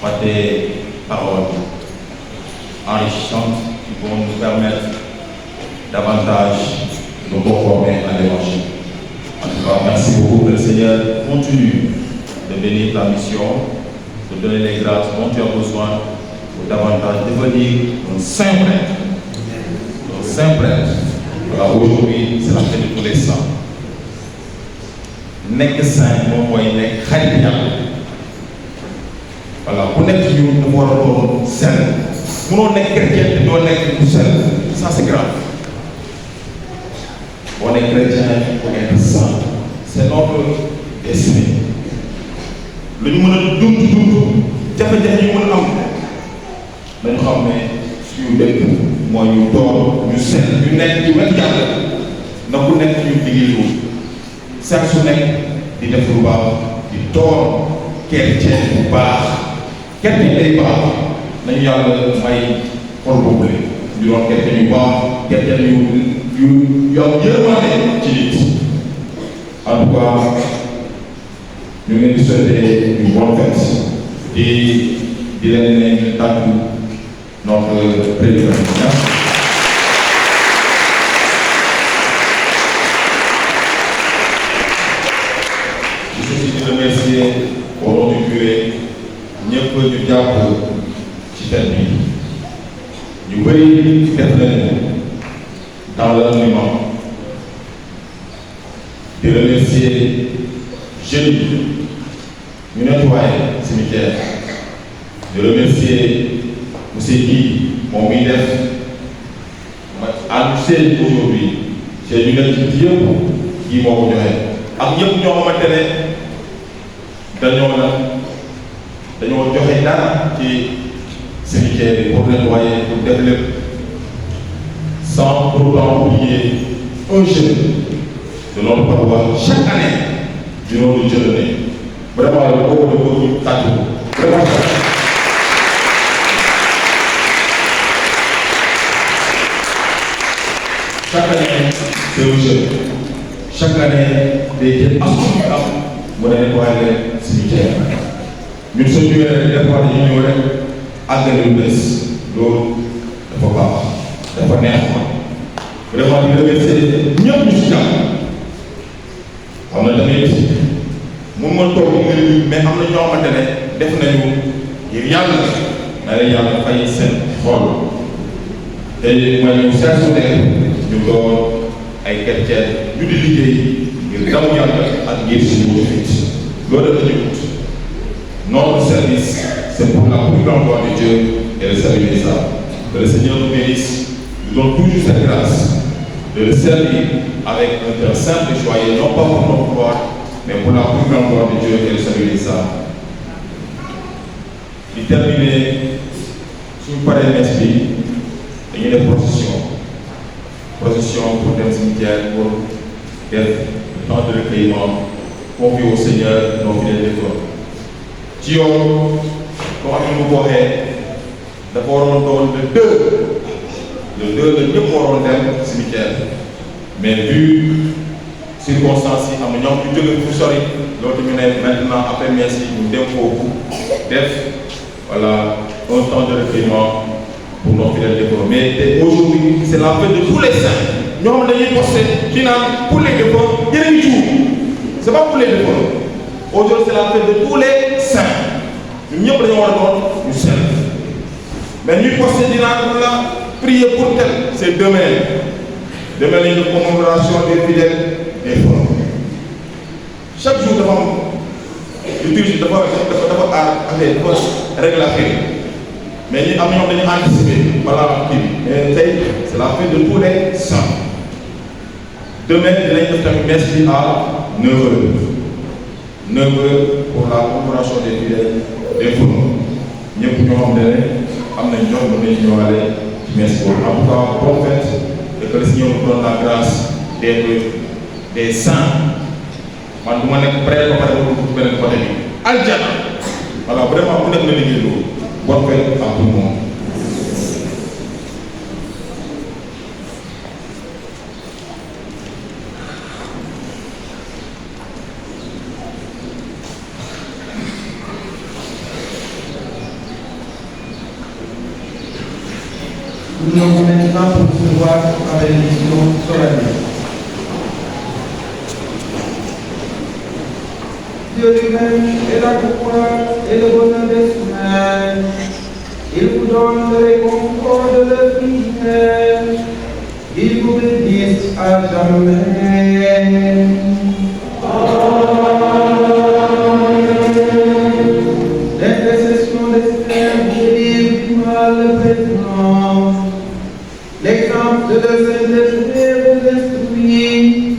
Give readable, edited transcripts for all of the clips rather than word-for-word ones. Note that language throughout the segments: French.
par des paroles enrichissantes qui vont nous permettre davantage de nous conformer à l'Évangile. En tout cas, merci beaucoup que le Seigneur continue de bénir ta mission, de donner les grâces dont tu as besoin pour davantage devenir un saint prêtre. Un saint prêtre. Voilà, aujourd'hui, c'est la fête de tous les saints. Nekk saint moom mooy nekk xarit Yàlla. Voilà, ku nekk ci ñun dafa war a doon sell. Munoo nekk chrétien te doo nekk du sell. Ça c'est grave. On est chrétien pour être saint. C'est notre destinée. Lu ñu mën a dund jafe-jafe yu mën a am dañu xam ne suñu dëkk mooy ñu doon ñu sell ñu nekk ci wet Yàlla na ku nekk ñu liggéey saa su nekk di def lu baax di doon chrétien bu baax chrétien day baax nañu Yàlla may xol boobu ñu doon chrétien yu baax chrétien yu am yërmande ci nit. En tout cas ñu ngi leen di souhaiter une bonne fête di leen ne tàggu notre président. Je remercie au nom du curé ñëpp ñu jàpp ci fête bi ñu bëri def nañu dans l'anonymat di remercier jeunes yi ñu nettoyé cimetière di remercier monsieur Guy moom miy def à l'UCG aujourd'hui c'est ñu nekk ci yëpp Guy moo ko joxe ak ñëpp ñoo xamante ne dañoo joxe dara ci cimetière yi pour nettoyer pour def lépp sans pour autant oublier un jeune de notre paroisse chaque année du nom de Dieudonné vraiment le kooku de kooku tàcc vraiment chaque année c'est un jeune chaque année day jël astuce bi am mu ne nettoyer cimetière ñun suñu ñëwee des fois dañuy ñëw rek àggali lu bees loolu dafa baax dafa neex vraiment di remercier ñëpp ñu si jàpp xam na tamit mun ma toog ngir mais am na ñoo xamante ne def nañu ngir Yàlla na leen Yàlla fay seen xol te ma ñu seet su nekk ñu doon ay chrétien ñu di liggéey ngir damu Yàlla ak ngir suñu fit loolu dafa ñu wut notre service c'est pour la plus grande gloire de Dieu et le salut des âmes. Que le Seigneur nous bénisse, nous donne toujours cette grâce de le servir avec un cœur simple et joyeux, non pas pour notre gloire, mais pour la plus grande gloire de Dieu et le salut des âmes. Pour terminer, si vous parlez de l'esprit, il y a des processions pour des cimetières, pour faire le temps de recueillement, confier au Seigneur nos fidèles dévots. ci yoon comme ak ñu ko waxee dafa waroon doon le 2 la ñëpp waroon dem cimetière mais vu circonstances yi am na ñoom ñu jóge fu sori loolu ñu ne maintenant après messe yi ñu dem foofu def voilà un temps de recueillement pour nos fidèles défunts mais aujourd'hui c'est la fête de tous les saints ñoo xam dañuy posté ci naan pour les défunts yeneen jour c'est pas pour les défunts. Aujourd'hui, c'est la fête de tous les saints. Nous ne pouvons pas nous saints. Mais nous pouvons prier pour tel. C'est demain. Demain, il y a une commémoration des fidèles des femmes. Chaque jour, nous devons régler l'affaire. Mais nous avons anticipé par la mais c'est la fête de tous les saints. Demain, il y a une messe à 9h. 9h pour la commémoration des fidèles des femmes. Ñëpp ñoo xam ne am nañ ñoom mën nañu ñëwaale ci messe boobu. En tout cas, bonne fête et que le Seigneur nous donne la grâce d'être des saints. Man bu ma nekk prêt ba pare ba dugg beneen côté bi. Aljana. Voilà, vraiment bu nekk na liggéey loolu. Bonne fête à tout le monde. Nous avons maintenant pour recevoir la bénédiction solennelle. Dieu lui-même est la gloire et le bonheur des semaines. Il vous donne le réconfort de l'esprit. Il vous bénisse à jamais. L'intercession des saints délivre du mal présent. L'exemple de la Saint-Esprit vous instruit.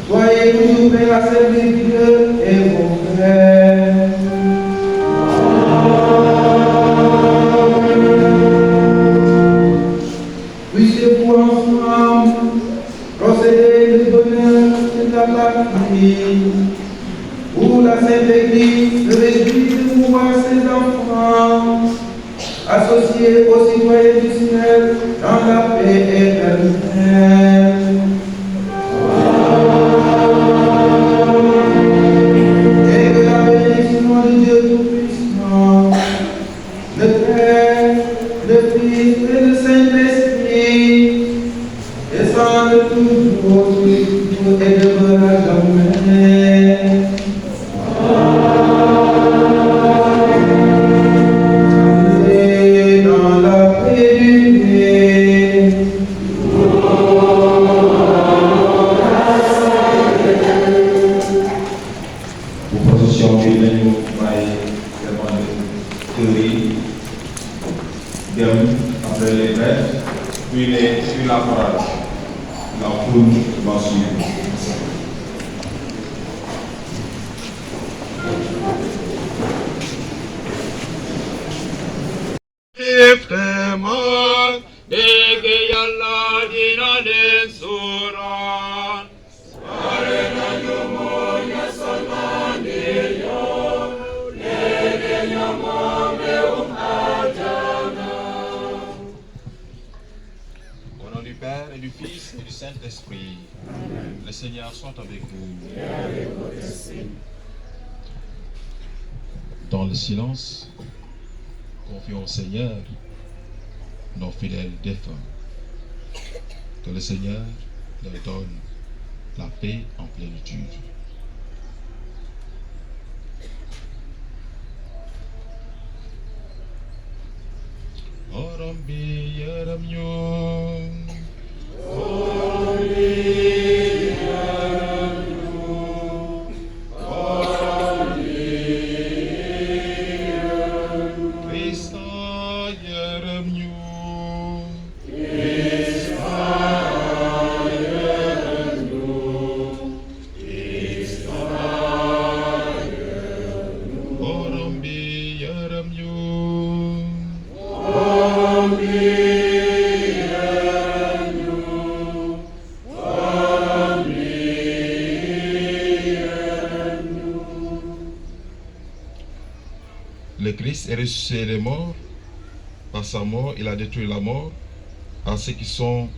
Soyez toujours prêts à servir Dieu et vos frères. Puissiez-vous ensemble procéder du bonheur de la patrie, où la Sainte Église se réjouit de voir ses enfants associés aux citoyens du ciel dans la paix éternelle. Et que la bénédiction de Dieu Tout-Puissant, le Père, le Fils et le Saint-Esprit, descende toujours et demeure à jamais. Et dans la paix du Dieu. Pour position bi nañu bàyyi demande kër yi dem après les fêtes puis la parade la foule va suivre. Ifteman, dege yalla dinane suran. Sarena nyumonya salmani yo, dege nyamame ajana. Au nom du Père et du Fils et du Saint-Esprit, le Seigneur soit avec vous. Et avec votre esprit. Dans le silence, confions au Seigneur nos fidèles défunts. Que le Seigneur leur donne la paix en plénitude. Orambi yaramyo. Le Christ est ressuscité des morts. Par sa mort, il a détruit la mort. À ceux qui sont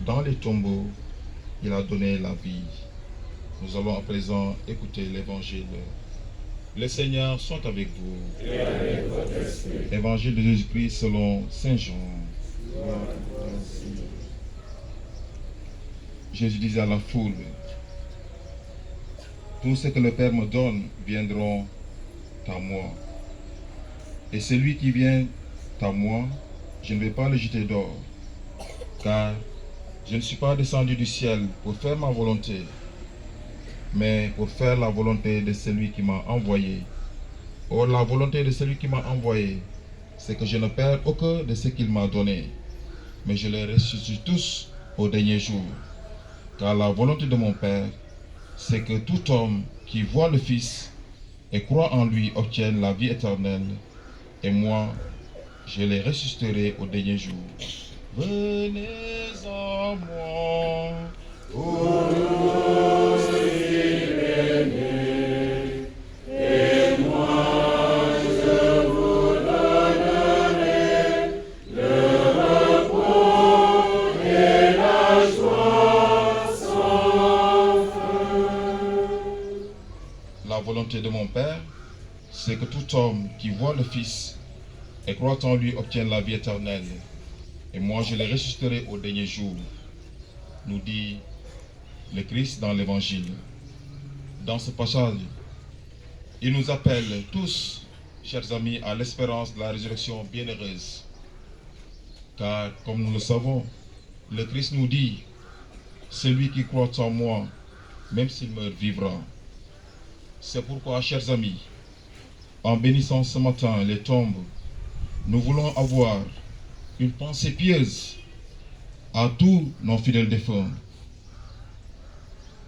dans les tombeaux, il a donné la vie. Nous allons à présent écouter l'évangile. Le Seigneur soit avec vous. Et avec votre esprit. Évangile de Jésus-Christ selon Saint Jean. Jésus disait à la foule, tout ce que le Père me donne viendront à moi. Et celui qui vient à moi, je ne vais pas le jeter dehors, car je ne suis pas descendu du ciel pour faire ma volonté, mais pour faire la volonté de celui qui m'a envoyé. Or, la volonté de celui qui m'a envoyé, c'est que je ne perde aucun de ce qu'il m'a donné, mais je les ressuscite tous au dernier jour. Car la volonté de mon Père, c'est que tout homme qui voit le Fils et croit en lui obtienne la vie éternelle, et moi, je les ressusciterai au dernier jour. Venez à moi, ô et moi je vous donnerai le repos et la joie sans fin. La volonté de mon Père, c'est que tout homme qui voit le Fils et croit en lui obtienne la vie éternelle. et moi je les ressusciterai au dernier jour, nous dit le Christ dans l'Évangile. Dans ce passage, il nous appelle tous, chers amis, à l'espérance de la résurrection bienheureuse. Car, comme nous le savons, le Christ nous dit, celui qui croit en moi, même s'il meurt, vivra. C'est pourquoi, chers amis, en bénissant ce matin les tombes, nous voulons avoir une pensée pieuse à tous nos fidèles défunts,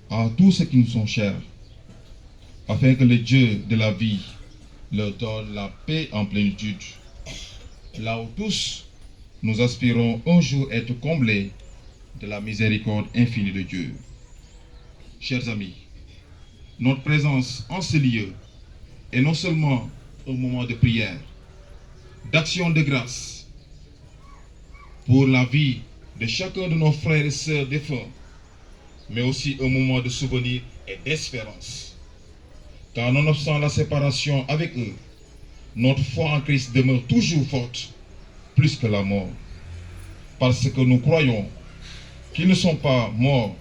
à tous ceux qui nous sont chers, afin que le Dieu de la vie leur donne la paix en plénitude, là où tous nous aspirons un jour être comblés de la miséricorde infinie de Dieu. Chers amis, notre présence en ce lieu est non seulement un moment de prière, d'action de grâce pour la vie de chacun de nos frères et sœurs défunts, mais aussi un moment de souvenir et d'espérance. Car nonobstant la séparation avec eux, notre foi en Christ demeure toujours forte, plus que la mort. Parce que nous croyons qu'ils ne sont pas morts,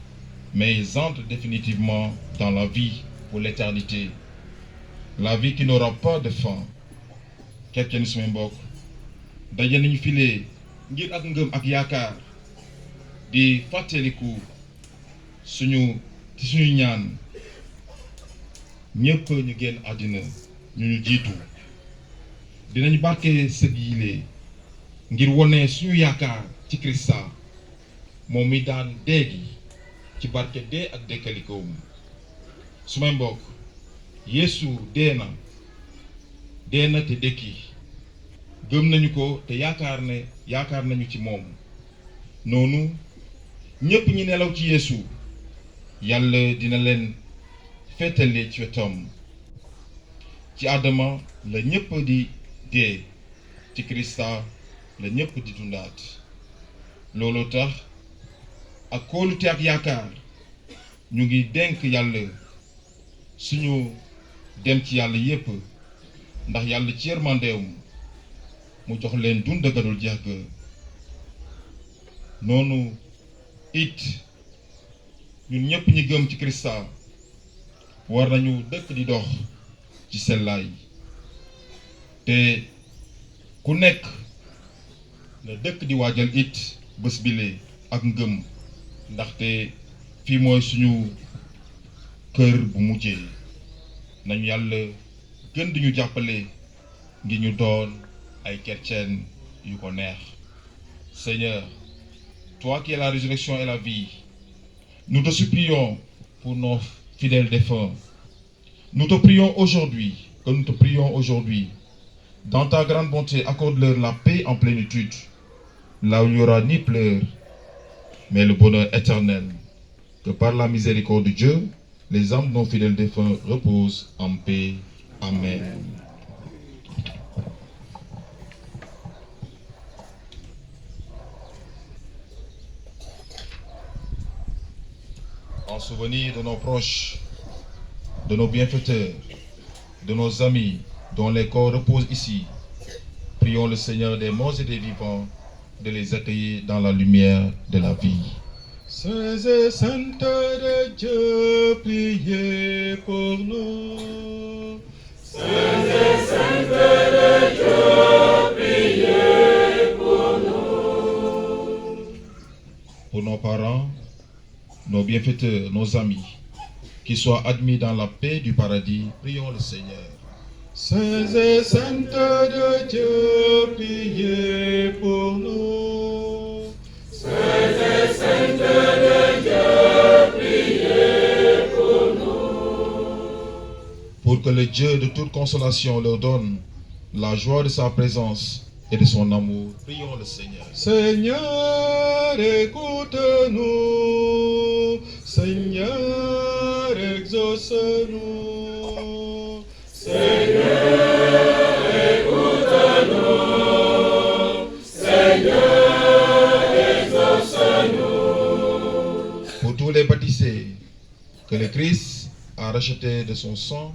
mais ils entrent définitivement dans la vie pour l'éternité. La vie qui n'aura pas de fin. Quelqu'un su may mbokk daje nañu file ngir ak ngëm ak yaakaar di fàttaliku suñu ñaan ñëpp ñu génn àddina ñu jiitu. Dinañ barke sëg yile ngir wone suñu yaakaar ci Krista moom mi daan dee gi ci barke dee ak dekkalikoom. Su may mbokk Yeesu dee na te dekki, gëm nañu ko te yaakaar nañu ci moom. Noonu ñépp ñi nelaw ci Yeesu Yàlla dina leen féetale ci wetam. Ci Adama la ñépp di dee, ci Krista la ñépp di dundaat. Looloo tax ak kóolute ak yaakaar ñu ngi dénk Yàlla suñu dem ci Yàlla yépp, ndax Yàlla ci yërmandeem mu jox leen dund gadul jeex ga. Noonu it ñun ñépp ñi gëm ci Krista war nañu dëkk di dox ci sellaay, te ku nekk na dëkk di waajal it bés bile ak ngëm, ndaxte fii mooy suñu kër bu mujjee. Nañu Yàlla gën di ñu jàppale ngir ñu doon ay chrétiens yu ko neex. Seigneur, toi qui es la résurrection et la vie, nous te supplions pour nos fidèles défunts. Nous te prions aujourd'hui, dans ta grande bonté, accorde-leur la paix en plénitude, là où il n'y aura ni pleurs, mais le bonheur éternel. Que par la miséricorde de Dieu, les âmes de nos fidèles défunts reposent en paix. Amen. En souvenir de nos proches, de nos bienfaiteurs, de nos amis dont les corps reposent ici, prions le Seigneur des morts et des vivants de les accueillir dans la lumière de la vie. Saints et saintes de Dieu, priez pour nous. Saints et saintes de Dieu, priez pour nous. Pour nos parents, nos bienfaiteurs, nos amis, qu'ils soient admis dans la paix du paradis, prions le Seigneur. Saints et saintes de Dieu, priez pour nous. Saints et saintes de Dieu, priez pour nous. Pour que le Dieu de toute consolation leur donne la joie de sa présence et de son amour, prions le Seigneur. Seigneur, écoute-nous. Seigneur, exauce-nous. Seigneur, écoute-nous. Seigneur, exauce-nous. Pour tous les baptisés que le Christ a rachetés de son sang,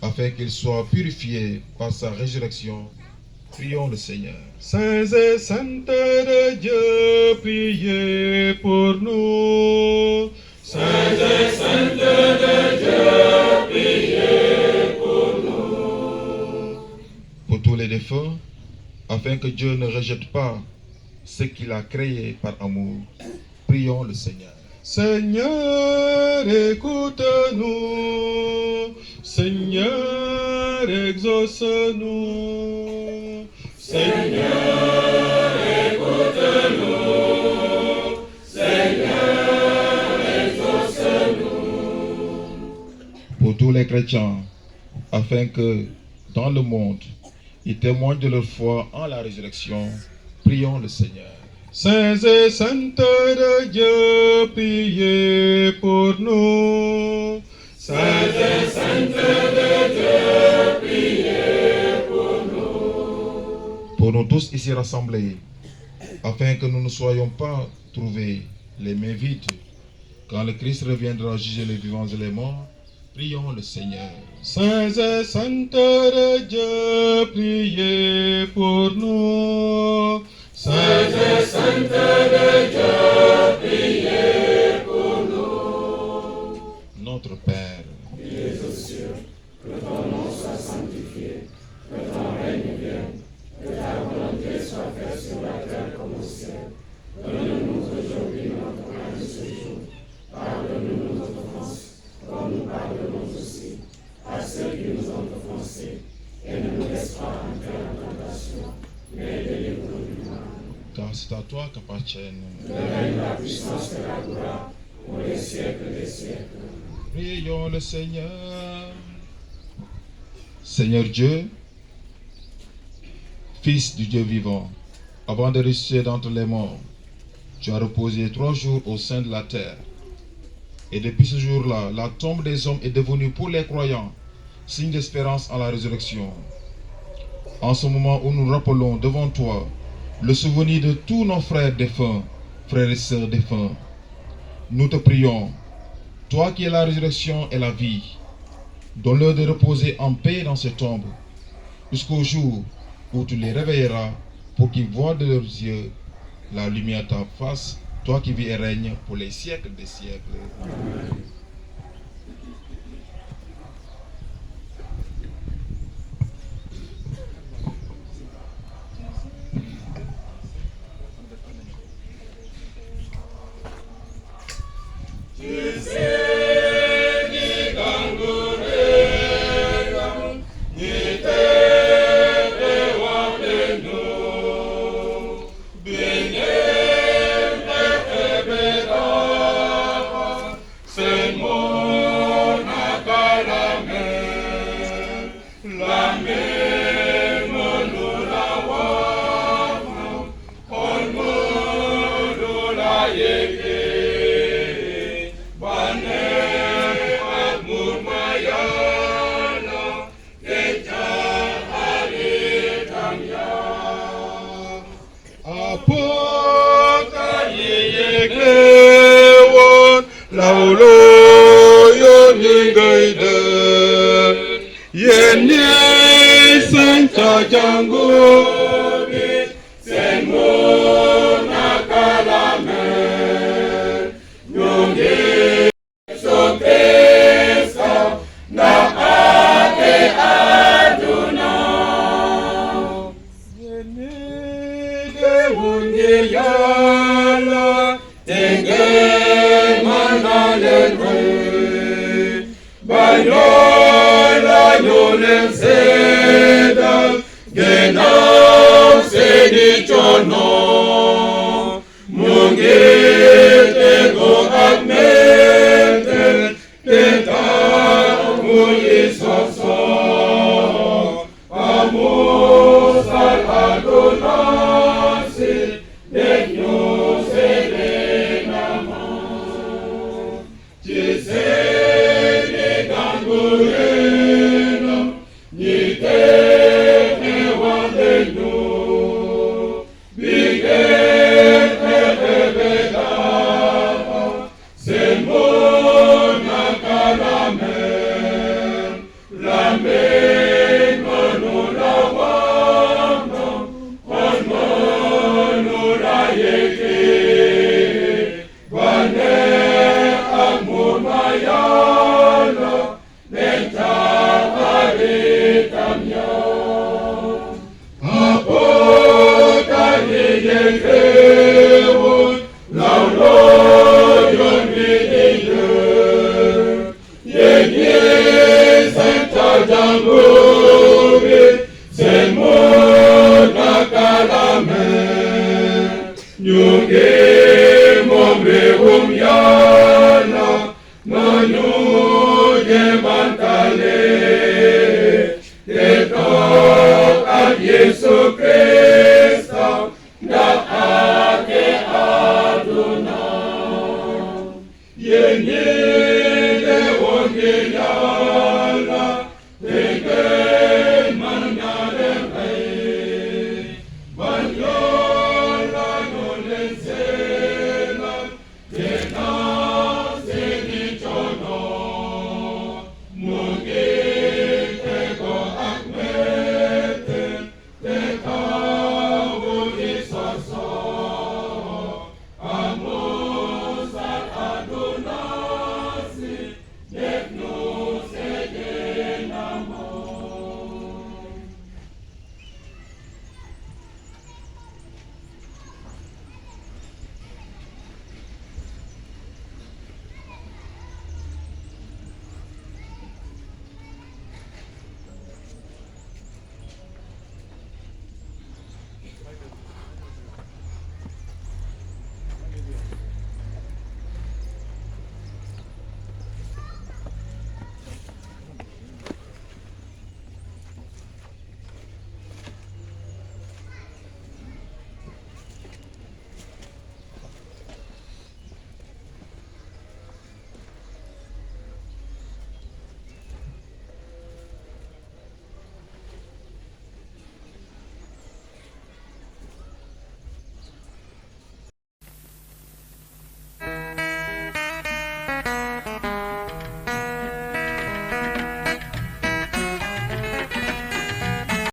afin qu'ils soient purifiés par sa résurrection, Prions le Seigneur. Saints et saintes de Dieu, priez pour nous. Saints et saintes de Dieu, priez pour nous. Pour tous les défunts, afin que Dieu ne rejette pas ce qu'il a créé par amour, prions le Seigneur. Seigneur, écoute-nous. Seigneur, exauce-nous. Seigneur, écoute-nous. Seigneur, exauce-nous. Pour tous les chrétiens, afin que dans le monde, ils témoignent de leur foi en la résurrection, prions le Seigneur. Saints et saintes de Dieu, priez pour nous. Saints et saintes de Dieu, priez pour nous. Pour nous tous ici rassemblés, afin que nous ne soyons pas trouvés les mains vides, quand le Christ reviendra juger les vivants et les morts, prions le Seigneur. Saints et saintes de Dieu, priez pour nous. Saints et saintes de Dieu, priez pour nous. Notre Père, qui es aux cieux, que ton nom soit sanctifié, que ton règne vienne, que ta volonté soit faite sur la terre comme au ciel. Donne-nous aujourd'hui notre pain de ce jour. Pardonne-nous nos offenses, comme nous pardonnons aussi à ceux qui nous ont offensés. Et ne nous laisse pas entrer en tentation, mais délivre-nous du mal. car c'est à toi qu'appartiennent le règne, la puissance et la gloire pour les siècles des siècles. Prions le Seigneur. Seigneur Dieu, Fils du Dieu vivant, avant de ressusciter d'entre les morts, tu as reposé 3 jours au sein de la terre. Et depuis ce jour-là, la tombe des hommes est devenue pour les croyants signe d'espérance en la résurrection. En ce moment où nous rappelons devant toi le souvenir de tous nos frères défunts, frères et sœurs défunts, nous te prions, toi qui es la résurrection et la vie, donne-leur de reposer en paix dans ces tombes, jusqu'au jour où tu les réveilleras pour qu'ils voient de leurs yeux la lumière de ta face, toi qui vis et règnes pour les siècles des siècles. Amen. Mungu